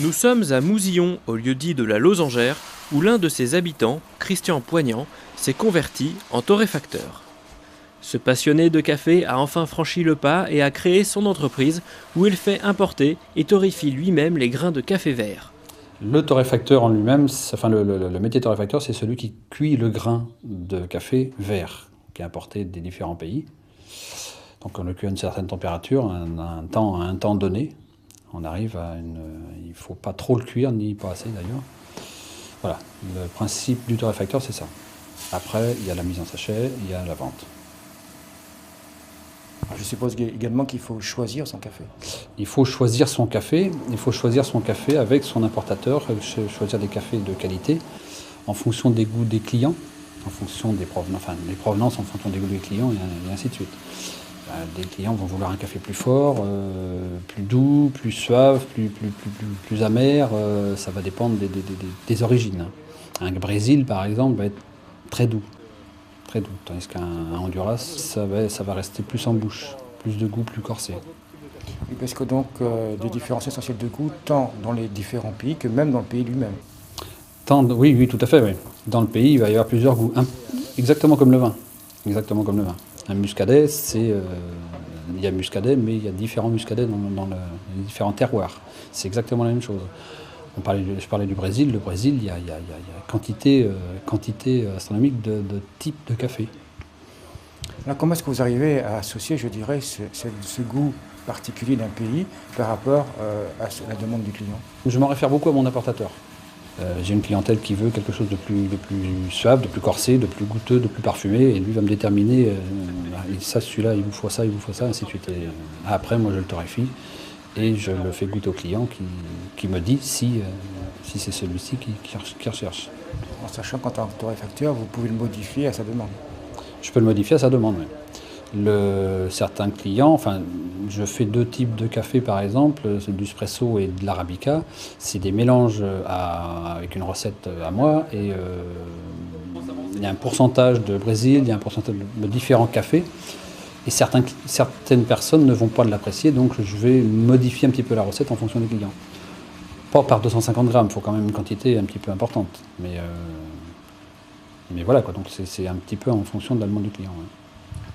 Nous sommes à Mouzillon, au lieu-dit de la Lozangère, où l'un de ses habitants, Christian Poignant, s'est converti en torréfacteur. Ce passionné de café a enfin franchi le pas et a créé son entreprise où il fait importer et torréfie lui-même les grains de café vert. Le torréfacteur en lui-même, le métier de torréfacteur, c'est celui qui cuit le grain de café vert, qui est importé des différents pays. Donc on le cuit à une certaine température, à un temps donné. On arrive à il ne faut pas trop le cuire, ni pas assez d'ailleurs. Voilà, le principe du torréfacteur, c'est ça. Après, il y a la mise en sachet, il y a la vente. Je suppose également qu'il faut choisir son café. Il faut choisir son café. Il faut choisir son café avec son importateur, choisir des cafés de qualité en fonction des goûts des clients, en fonction des provenances en fonction des goûts des clients et ainsi de suite. Des clients vont vouloir un café plus fort, plus doux, plus suave, plus amer. Ça va dépendre des origines. Un Brésil, par exemple, va être très doux. Tandis qu'un Honduras, ça va rester plus en bouche, plus de goût, plus corsé. Oui, parce que donc des différences essentielles de goût, tant dans les différents pays que même dans le pays lui-même. Oui, tout à fait. Oui. Dans le pays, il va y avoir plusieurs goûts. Exactement comme le vin. Un muscadet, il y a muscadet, mais il y a différents muscadets dans les différents terroirs. C'est exactement la même chose. Je parlais du Brésil. Le Brésil, il y a quantité astronomique de types de café. Alors, comment est-ce que vous arrivez à associer, je dirais, ce goût particulier d'un pays par rapport à la demande du client? Je m'en réfère beaucoup à mon importateur. J'ai une clientèle qui veut quelque chose de plus suave, de plus corsé, de plus goûteux, de plus parfumé, et lui va me déterminer, celui-là, il vous faut ça, ainsi de suite. Et après, moi, je le torréfie, et je le fais goûter au client qui me dit si c'est celui-ci qu'il recherche. En sachant qu'en tant que torréfacteur, vous pouvez le modifier à sa demande. Je peux le modifier à sa demande, oui. Certains clients, je fais deux types de café par exemple, c'est du espresso et de l'arabica. C'est des mélanges avec une recette à moi et il y a un pourcentage de Brésil, il y a un pourcentage de différents cafés et certaines personnes ne vont pas l'apprécier, donc je vais modifier un petit peu la recette en fonction des clients. Pas par 250 grammes, il faut quand même une quantité un petit peu importante, mais voilà quoi, donc c'est un petit peu en fonction de la demande du client. Ouais.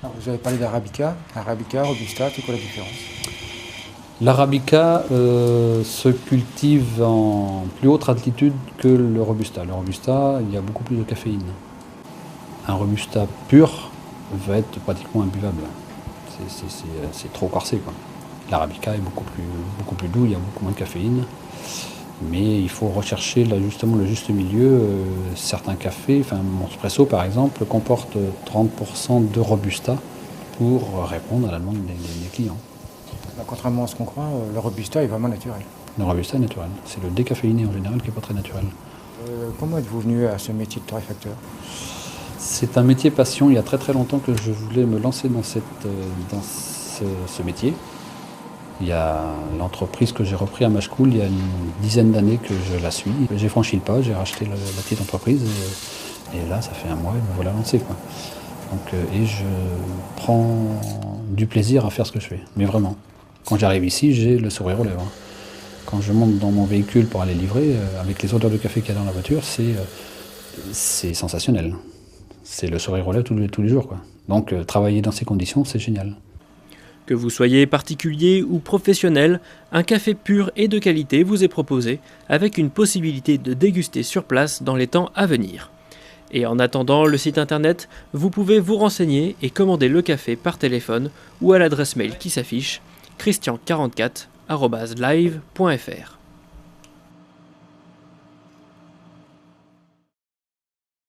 Alors, vous avez parlé d'arabica, robusta, c'est quoi la différence? L'arabica se cultive en plus haute altitude que le robusta. Le robusta, il y a beaucoup plus de caféine. Un robusta pur va être pratiquement imbuvable. C'est trop corsé, quoi. L'arabica est beaucoup plus doux, il y a beaucoup moins de caféine. Mais il faut rechercher justement le juste milieu. Certains cafés, mon espresso par exemple, comporte 30% de robusta pour répondre à la demande des clients. Contrairement à ce qu'on croit, le robusta est vraiment naturel. Le robusta est naturel. C'est le décaféiné en général qui n'est pas très naturel. Comment êtes-vous venu à ce métier de torréfacteur? C'est un métier passion. Il y a très très longtemps que je voulais me lancer dans ce métier. Il y a l'entreprise que j'ai repris à Machecoul il y a une dizaine d'années que je la suis. J'ai franchi le pas, j'ai racheté la petite entreprise et là ça fait un mois et me voilà lancé, quoi. Donc, et je prends du plaisir à faire ce que je fais, mais vraiment. Quand j'arrive ici, j'ai le sourire aux lèvres. Quand je monte dans mon véhicule pour aller livrer, avec les odeurs de café qu'il y a dans la voiture, c'est sensationnel. C'est le sourire aux lèvres tous les jours, quoi. Donc travailler dans ces conditions, c'est génial. Que vous soyez particulier ou professionnel, un café pur et de qualité vous est proposé avec une possibilité de déguster sur place dans les temps à venir. Et en attendant le site internet, vous pouvez vous renseigner et commander le café par téléphone ou à l'adresse mail qui s'affiche christian44@live.fr.